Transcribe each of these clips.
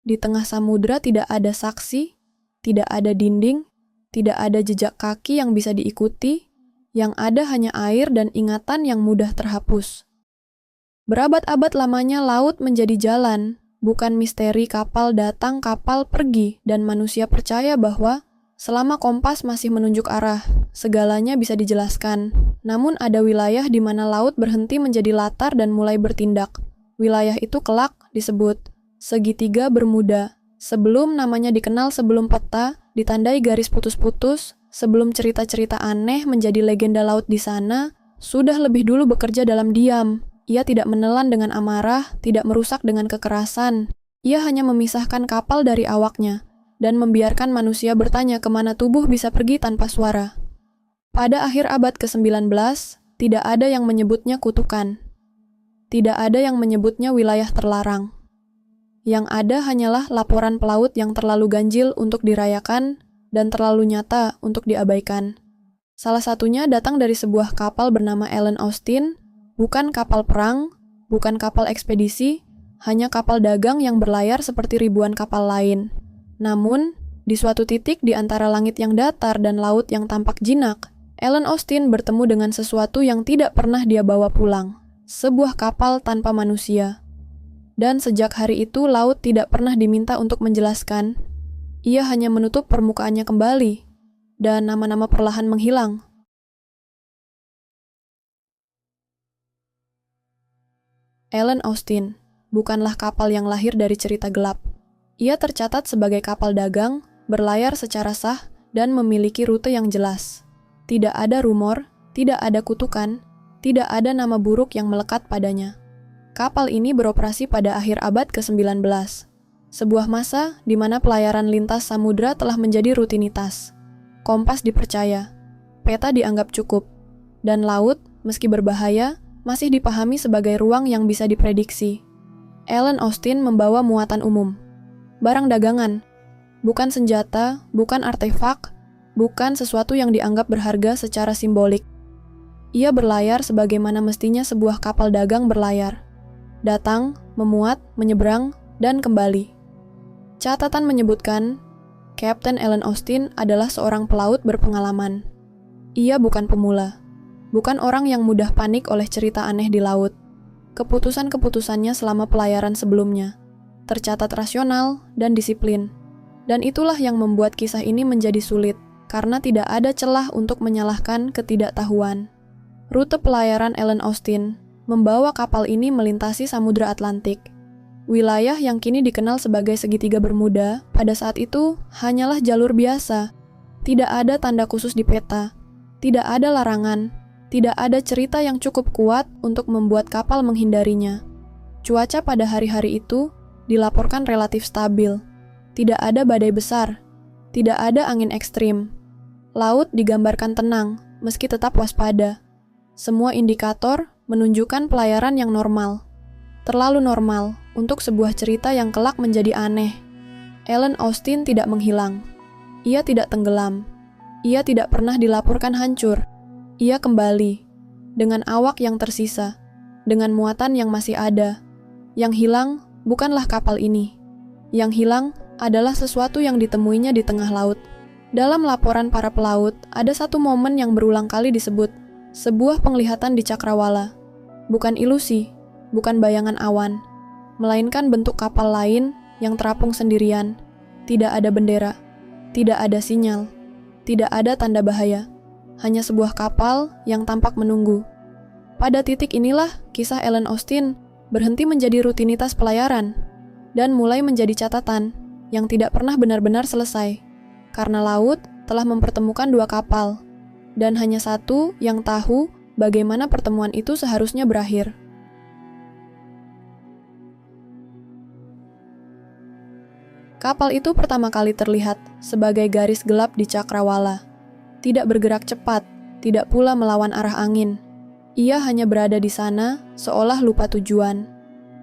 Di tengah samudra tidak ada saksi, tidak ada dinding, tidak ada jejak kaki yang bisa diikuti, yang ada hanya air dan ingatan yang mudah terhapus. Berabad-abad lamanya laut menjadi jalan, bukan misteri kapal datang, kapal pergi, dan manusia percaya bahwa selama kompas masih menunjuk arah, segalanya bisa dijelaskan. Namun ada wilayah di mana laut berhenti menjadi latar dan mulai bertindak. Wilayah itu kelak disebut segitiga Bermuda. Sebelum namanya dikenal, sebelum peta ditandai garis putus-putus, sebelum cerita-cerita aneh menjadi legenda laut di sana, sudah lebih dulu bekerja dalam diam. Ia tidak menelan dengan amarah, tidak merusak dengan kekerasan. Ia hanya memisahkan kapal dari awaknya, dan membiarkan manusia bertanya kemana tubuh bisa pergi tanpa suara. Pada akhir abad ke-19, tidak ada yang menyebutnya kutukan. Tidak ada yang menyebutnya wilayah terlarang. Yang ada hanyalah laporan pelaut yang terlalu ganjil untuk dirayakan dan terlalu nyata untuk diabaikan. Salah satunya datang dari sebuah kapal bernama Ellen Austin, bukan kapal perang, bukan kapal ekspedisi, hanya kapal dagang yang berlayar seperti ribuan kapal lain. Namun, di suatu titik di antara langit yang datar dan laut yang tampak jinak, Ellen Austin bertemu dengan sesuatu yang tidak pernah dia bawa pulang, sebuah kapal tanpa manusia. Dan sejak hari itu laut tidak pernah diminta untuk menjelaskan. Ia hanya menutup permukaannya kembali, dan nama-nama perlahan menghilang. Ellen Austin bukanlah kapal yang lahir dari cerita gelap. Ia tercatat sebagai kapal dagang, berlayar secara sah, dan memiliki rute yang jelas. Tidak ada rumor, tidak ada kutukan, tidak ada nama buruk yang melekat padanya. Kapal ini beroperasi pada akhir abad ke-19, sebuah masa di mana pelayaran lintas samudra telah menjadi rutinitas. Kompas dipercaya, peta dianggap cukup, dan laut, meski berbahaya, masih dipahami sebagai ruang yang bisa diprediksi. Ellen Austin membawa muatan umum, barang dagangan, bukan senjata, bukan artefak, bukan sesuatu yang dianggap berharga secara simbolik. Ia berlayar sebagaimana mestinya sebuah kapal dagang berlayar. Datang, memuat, menyeberang, dan kembali. Catatan menyebutkan, Kapten Ellen Austin adalah seorang pelaut berpengalaman. Ia bukan pemula, bukan orang yang mudah panik oleh cerita aneh di laut. Keputusan-keputusannya selama pelayaran sebelumnya tercatat rasional dan disiplin. Dan itulah yang membuat kisah ini menjadi sulit, karena tidak ada celah untuk menyalahkan ketidaktahuan. Rute pelayaran Ellen Austin membawa kapal ini melintasi Samudra Atlantik. Wilayah yang kini dikenal sebagai segitiga Bermuda pada saat itu hanyalah jalur biasa. Tidak ada tanda khusus di peta, tidak ada larangan, tidak ada cerita yang cukup kuat untuk membuat kapal menghindarinya. Cuaca pada hari-hari itu dilaporkan relatif stabil. Tidak ada badai besar, tidak ada angin ekstrim. Laut digambarkan tenang, meski tetap waspada. Semua indikator menunjukkan pelayaran yang normal. Terlalu normal untuk sebuah cerita yang kelak menjadi aneh. Ellen Austin tidak menghilang. Ia tidak tenggelam. Ia tidak pernah dilaporkan hancur. Ia kembali, dengan awak yang tersisa, dengan muatan yang masih ada. Yang hilang bukanlah kapal ini. Yang hilang adalah sesuatu yang ditemuinya di tengah laut. Dalam laporan para pelaut, ada satu momen yang berulang kali disebut, sebuah penglihatan di cakrawala. Bukan ilusi, bukan bayangan awan, melainkan bentuk kapal lain yang terapung sendirian. Tidak ada bendera, tidak ada sinyal, tidak ada tanda bahaya. Hanya sebuah kapal yang tampak menunggu. Pada titik inilah kisah Ellen Austin berhenti menjadi rutinitas pelayaran dan mulai menjadi catatan yang tidak pernah benar-benar selesai. Karena laut telah mempertemukan dua kapal, dan hanya satu yang tahu bagaimana pertemuan itu seharusnya berakhir. Kapal itu pertama kali terlihat sebagai garis gelap di cakrawala. Tidak bergerak cepat, tidak pula melawan arah angin. Ia hanya berada di sana, seolah lupa tujuan.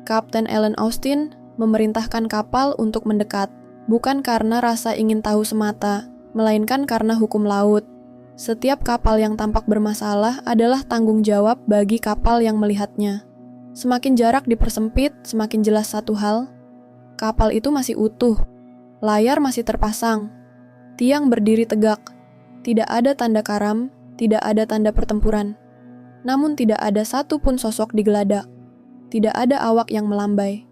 Kapten Ellen Austin memerintahkan kapal untuk mendekat, bukan karena rasa ingin tahu semata, melainkan karena hukum laut. Setiap kapal yang tampak bermasalah adalah tanggung jawab bagi kapal yang melihatnya. Semakin jarak dipersempit, semakin jelas satu hal. Kapal itu masih utuh, layar masih terpasang, tiang berdiri tegak, tidak ada tanda karam, tidak ada tanda pertempuran. Namun tidak ada satu pun sosok di geladak, tidak ada awak yang melambai,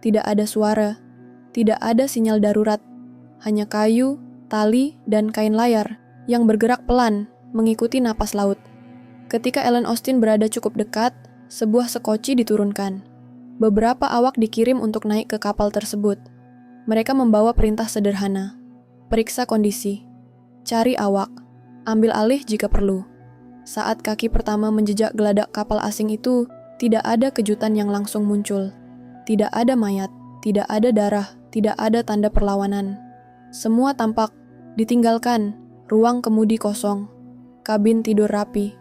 tidak ada suara, tidak ada sinyal darurat, hanya kayu, tali, dan kain layar yang bergerak pelan mengikuti napas laut. Ketika Ellen Austin berada cukup dekat, sebuah sekoci diturunkan. Beberapa awak dikirim untuk naik ke kapal tersebut. Mereka membawa perintah sederhana. Periksa kondisi. Cari awak. Ambil alih jika perlu. Saat kaki pertama menjejak geladak kapal asing itu, tidak ada kejutan yang langsung muncul. Tidak ada mayat, tidak ada darah, tidak ada tanda perlawanan. Semua tampak ditinggalkan, ruang kemudi kosong, kabin tidur rapi.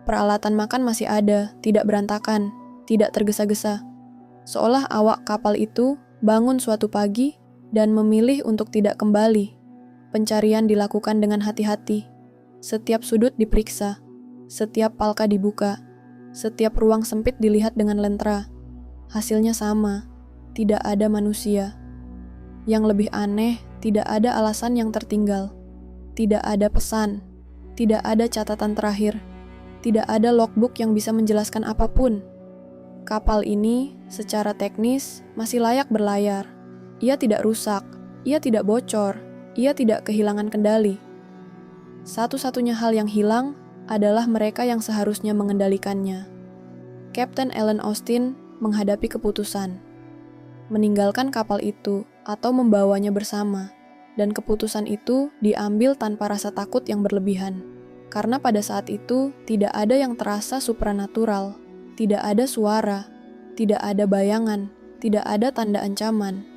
Peralatan makan masih ada, tidak berantakan, tidak tergesa-gesa. Seolah awak kapal itu bangun suatu pagi dan memilih untuk tidak kembali. Pencarian dilakukan dengan hati-hati. Setiap sudut diperiksa, setiap palka dibuka, setiap ruang sempit dilihat dengan lentera. Hasilnya sama, tidak ada manusia. Yang lebih aneh, tidak ada alasan yang tertinggal. Tidak ada pesan, tidak ada catatan terakhir, tidak ada logbook yang bisa menjelaskan apapun. Kapal ini, secara teknis, masih layak berlayar. Ia tidak rusak, ia tidak bocor, ia tidak kehilangan kendali. Satu-satunya hal yang hilang adalah mereka yang seharusnya mengendalikannya. Kapten Ellen Austin menghadapi keputusan. Meninggalkan kapal itu atau membawanya bersama. Dan keputusan itu diambil tanpa rasa takut yang berlebihan. Karena pada saat itu tidak ada yang terasa supranatural. Tidak ada suara, tidak ada bayangan, tidak ada tanda ancaman.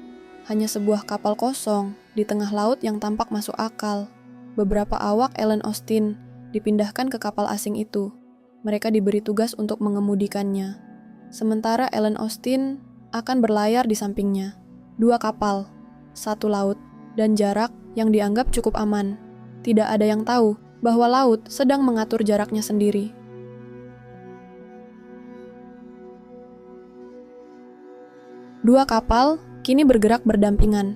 Hanya sebuah kapal kosong di tengah laut yang tampak masuk akal. Beberapa awak Ellen Austin dipindahkan ke kapal asing itu. Mereka diberi tugas untuk mengemudikannya. Sementara Ellen Austin akan berlayar di sampingnya. 2 kapal, 1 laut, dan jarak yang dianggap cukup aman. Tidak ada yang tahu bahwa laut sedang mengatur jaraknya sendiri. Dua kapal kini bergerak berdampingan.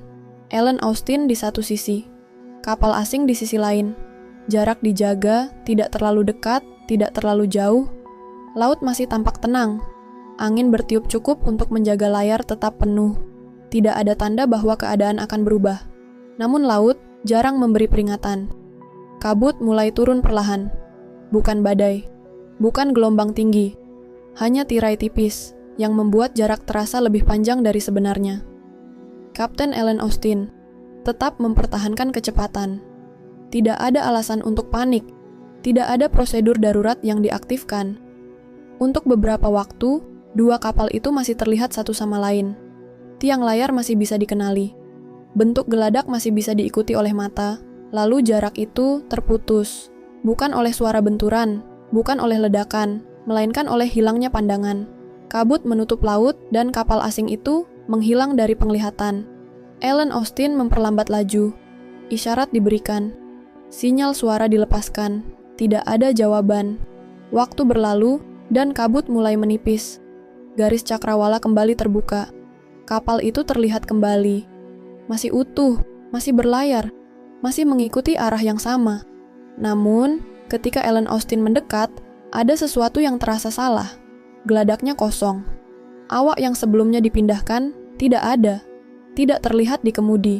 Ellen Austin di satu sisi, kapal asing di sisi lain. Jarak dijaga, tidak terlalu dekat, tidak terlalu jauh. Laut masih tampak tenang. Angin bertiup cukup untuk menjaga layar tetap penuh. Tidak ada tanda bahwa keadaan akan berubah. Namun laut jarang memberi peringatan. Kabut mulai turun perlahan. Bukan badai, bukan gelombang tinggi. Hanya tirai tipis yang membuat jarak terasa lebih panjang dari sebenarnya. Kapten Ellen Austin tetap mempertahankan kecepatan. Tidak ada alasan untuk panik. Tidak ada prosedur darurat yang diaktifkan. Untuk beberapa waktu, 2 kapal itu masih terlihat satu sama lain. Tiang layar masih bisa dikenali. Bentuk geladak masih bisa diikuti oleh mata. Lalu jarak itu terputus. Bukan oleh suara benturan, bukan oleh ledakan, melainkan oleh hilangnya pandangan. Kabut menutup laut dan kapal asing itu menghilang dari penglihatan. Ellen Austin memperlambat laju. Isyarat diberikan. Sinyal suara dilepaskan. Tidak ada jawaban. Waktu berlalu dan kabut mulai menipis. Garis cakrawala kembali terbuka. Kapal itu terlihat kembali. Masih utuh, masih berlayar, masih mengikuti arah yang sama. Namun, ketika Ellen Austin mendekat, ada sesuatu yang terasa salah. Geladaknya kosong. Awak yang sebelumnya dipindahkan tidak ada. Tidak terlihat di kemudi.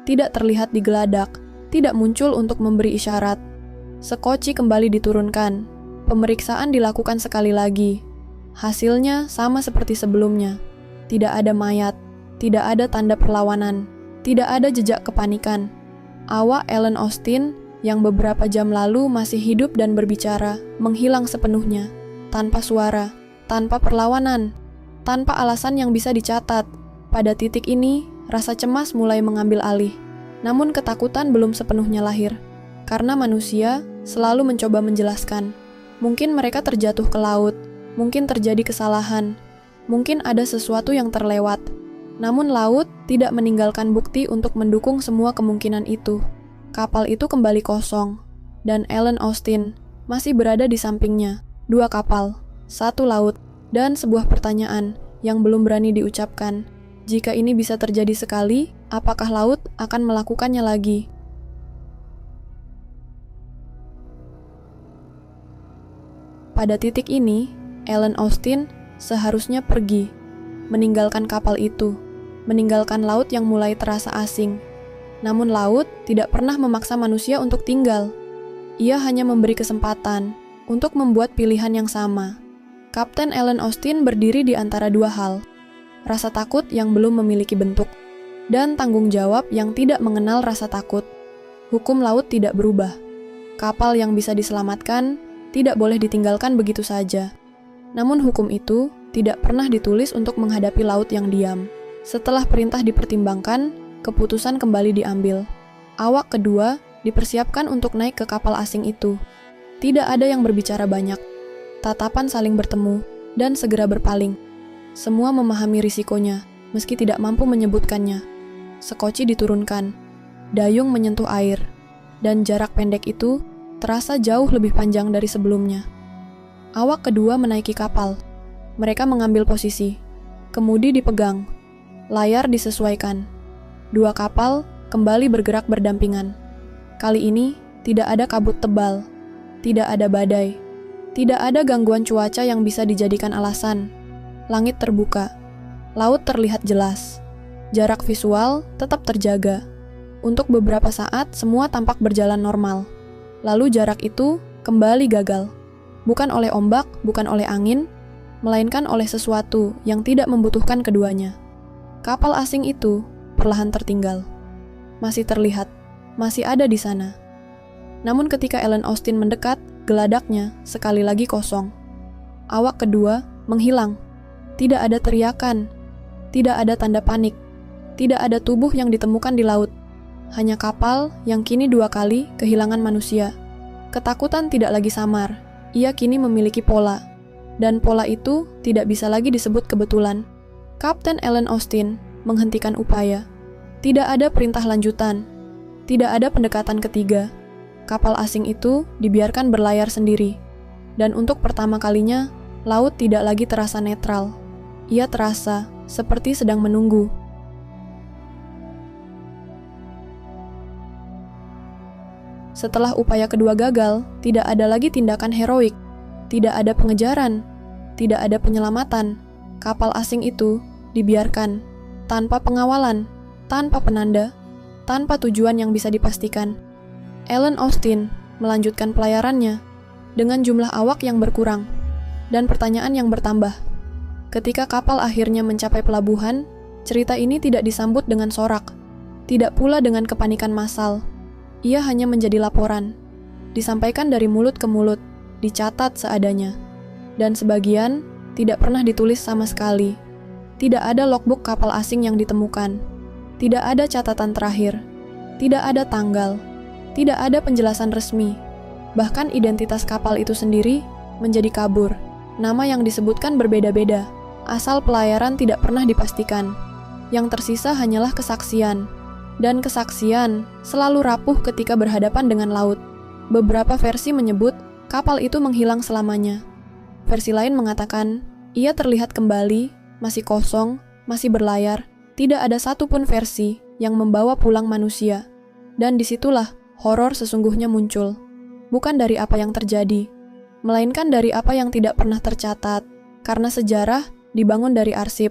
Tidak terlihat di geladak. Tidak muncul untuk memberi isyarat. Sekoci kembali diturunkan. Pemeriksaan dilakukan sekali lagi. Hasilnya sama seperti sebelumnya. Tidak ada mayat. Tidak ada tanda perlawanan. Tidak ada jejak kepanikan. Awak Ellen Austin yang beberapa jam lalu masih hidup dan berbicara menghilang sepenuhnya. Tanpa suara. Tanpa perlawanan, tanpa alasan yang bisa dicatat. Pada titik ini, rasa cemas mulai mengambil alih. Namun ketakutan belum sepenuhnya lahir. Karena manusia selalu mencoba menjelaskan. Mungkin mereka terjatuh ke laut, mungkin terjadi kesalahan, mungkin ada sesuatu yang terlewat. Namun laut tidak meninggalkan bukti untuk mendukung semua kemungkinan itu. Kapal itu kembali kosong, dan Ellen Austin masih berada di sampingnya. 2 kapal. 1 laut, dan sebuah pertanyaan yang belum berani diucapkan. Jika ini bisa terjadi sekali, apakah laut akan melakukannya lagi? Pada titik ini, Ellen Austin seharusnya pergi, meninggalkan kapal itu, meninggalkan laut yang mulai terasa asing. Namun laut tidak pernah memaksa manusia untuk tinggal. Ia hanya memberi kesempatan untuk membuat pilihan yang sama. Kapten Ellen Austin berdiri di antara dua hal, rasa takut yang belum memiliki bentuk, dan tanggung jawab yang tidak mengenal rasa takut. Hukum laut tidak berubah. Kapal yang bisa diselamatkan tidak boleh ditinggalkan begitu saja. Namun hukum itu tidak pernah ditulis untuk menghadapi laut yang diam. Setelah perintah dipertimbangkan, keputusan kembali diambil. Awak kedua dipersiapkan untuk naik ke kapal asing itu. Tidak ada yang berbicara banyak. Tatapan saling bertemu dan segera berpaling. Semua memahami risikonya, meski tidak mampu menyebutkannya. Sekoci diturunkan, dayung menyentuh air, dan jarak pendek itu terasa jauh lebih panjang dari sebelumnya. Awak kedua menaiki kapal. Mereka mengambil posisi. Kemudi dipegang. Layar disesuaikan. Dua kapal kembali bergerak berdampingan. Kali ini tidak ada kabut tebal. Tidak ada badai. Tidak ada gangguan cuaca yang bisa dijadikan alasan. Langit terbuka. Laut terlihat jelas. Jarak visual tetap terjaga. Untuk beberapa saat semua tampak berjalan normal. Lalu jarak itu kembali gagal. Bukan oleh ombak, bukan oleh angin, melainkan oleh sesuatu yang tidak membutuhkan keduanya. Kapal asing itu perlahan tertinggal. Masih terlihat, masih ada di sana. Namun ketika Ellen Austin mendekat, geladaknya sekali lagi kosong. Awak kedua menghilang. Tidak ada teriakan, tidak ada tanda panik, tidak ada tubuh yang ditemukan di laut. Hanya kapal yang kini dua kali kehilangan manusia. Ketakutan tidak lagi samar, ia kini memiliki pola. Dan pola itu tidak bisa lagi disebut kebetulan. Kapten Ellen Austin menghentikan upaya. Tidak ada perintah lanjutan, tidak ada pendekatan ketiga. Kapal asing itu dibiarkan berlayar sendiri. Dan untuk pertama kalinya, laut tidak lagi terasa netral. Ia terasa seperti sedang menunggu. Setelah upaya kedua gagal, tidak ada lagi tindakan heroik. Tidak ada pengejaran. Tidak ada penyelamatan. Kapal asing itu dibiarkan tanpa pengawalan, tanpa penanda, tanpa tujuan yang bisa dipastikan. Ellen Austin melanjutkan pelayarannya dengan jumlah awak yang berkurang dan pertanyaan yang bertambah. Ketika kapal akhirnya mencapai pelabuhan, cerita ini tidak disambut dengan sorak, tidak pula dengan kepanikan massal. Ia hanya menjadi laporan, disampaikan dari mulut ke mulut, dicatat seadanya, dan sebagian tidak pernah ditulis sama sekali. Tidak ada logbook kapal asing yang ditemukan, tidak ada catatan terakhir, tidak ada tanggal, tidak ada penjelasan resmi. Bahkan identitas kapal itu sendiri menjadi kabur. Nama yang disebutkan berbeda-beda. Asal pelayaran tidak pernah dipastikan. Yang tersisa hanyalah kesaksian. Dan kesaksian selalu rapuh ketika berhadapan dengan laut. Beberapa versi menyebut kapal itu menghilang selamanya. Versi lain mengatakan ia terlihat kembali, masih kosong, masih berlayar. Tidak ada satupun versi yang membawa pulang manusia. Dan disitulah horor sesungguhnya muncul, bukan dari apa yang terjadi, melainkan dari apa yang tidak pernah tercatat, karena sejarah dibangun dari arsip.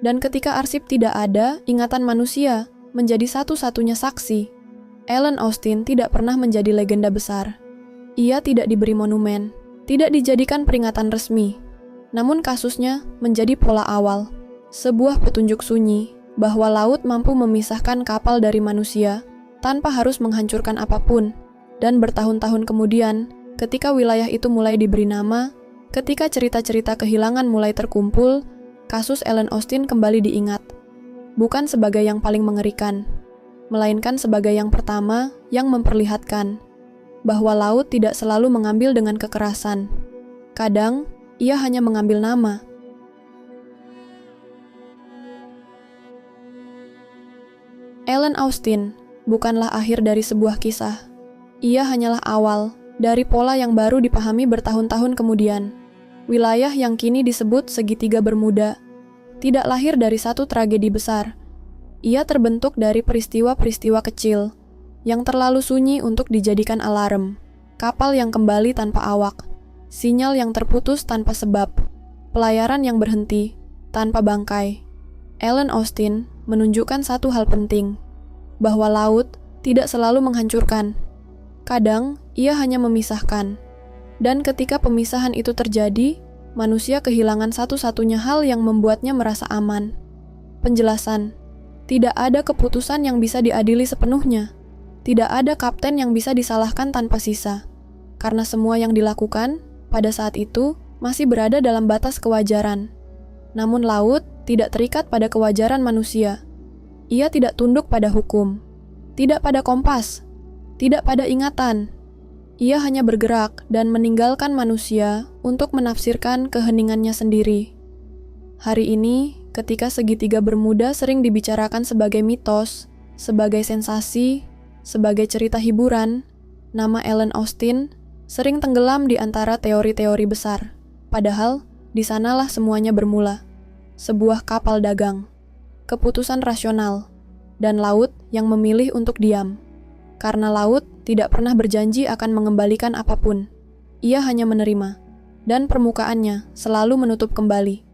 Dan ketika arsip tidak ada, ingatan manusia menjadi satu-satunya saksi. Ellen Austin tidak pernah menjadi legenda besar. Ia tidak diberi monumen, tidak dijadikan peringatan resmi. Namun kasusnya menjadi pola awal, sebuah petunjuk sunyi bahwa laut mampu memisahkan kapal dari manusia tanpa harus menghancurkan apapun. Dan bertahun-tahun kemudian, ketika wilayah itu mulai diberi nama, ketika cerita-cerita kehilangan mulai terkumpul, kasus Ellen Austin kembali diingat. Bukan sebagai yang paling mengerikan, melainkan sebagai yang pertama yang memperlihatkan bahwa laut tidak selalu mengambil dengan kekerasan. Kadang, ia hanya mengambil nama. Ellen Austin bukanlah akhir dari sebuah kisah. Ia hanyalah awal dari pola yang baru dipahami bertahun-tahun kemudian. Wilayah yang kini disebut segitiga Bermuda tidak lahir dari satu tragedi besar. Ia terbentuk dari peristiwa-peristiwa kecil yang terlalu sunyi untuk dijadikan alarm. Kapal yang kembali tanpa awak, sinyal yang terputus tanpa sebab, pelayaran yang berhenti tanpa bangkai. Ellen Austin menunjukkan satu hal penting, bahwa laut tidak selalu menghancurkan. Kadang, ia hanya memisahkan. Dan ketika pemisahan itu terjadi, manusia kehilangan satu-satunya hal yang membuatnya merasa aman. Penjelasan. Tidak ada keputusan yang bisa diadili sepenuhnya. Tidak ada kapten yang bisa disalahkan tanpa sisa. Karena semua yang dilakukan, pada saat itu, masih berada dalam batas kewajaran. Namun laut tidak terikat pada kewajaran manusia. Ia tidak tunduk pada hukum. Tidak pada kompas. Tidak pada ingatan. Ia hanya bergerak dan meninggalkan manusia untuk menafsirkan keheningannya sendiri. Hari ini, ketika segitiga Bermuda sering dibicarakan sebagai mitos, sebagai sensasi, sebagai cerita hiburan, nama Ellen Austin sering tenggelam di antara teori-teori besar. Padahal, di sanalah semuanya bermula. Sebuah kapal dagang, keputusan rasional, dan laut yang memilih untuk diam. Karena laut tidak pernah berjanji akan mengembalikan apapun. Ia hanya menerima, dan permukaannya selalu menutup kembali.